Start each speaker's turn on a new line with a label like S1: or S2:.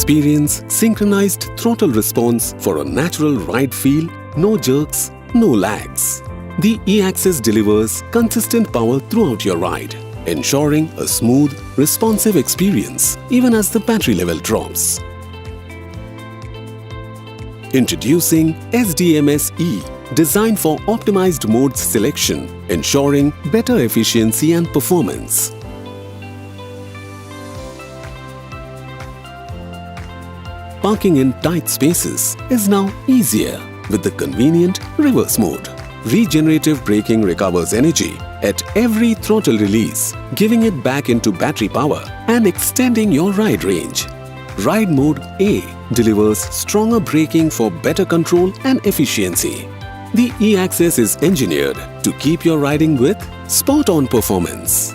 S1: Experience synchronized throttle response for a natural ride feel, no jerks, no lags. The E-Axis delivers consistent power throughout your ride, ensuring a smooth, responsive experience even as the battery level drops. Introducing SDMS-E, designed for optimized modes selection, ensuring better efficiency and performance. Parking in tight spaces is now easier with the convenient reverse mode. Regenerative braking recovers energy at every throttle release, giving it back into battery power and extending your ride range. Ride Mode A delivers stronger braking for better control and efficiency. The E-Axis is engineered to keep your riding with spot-on performance.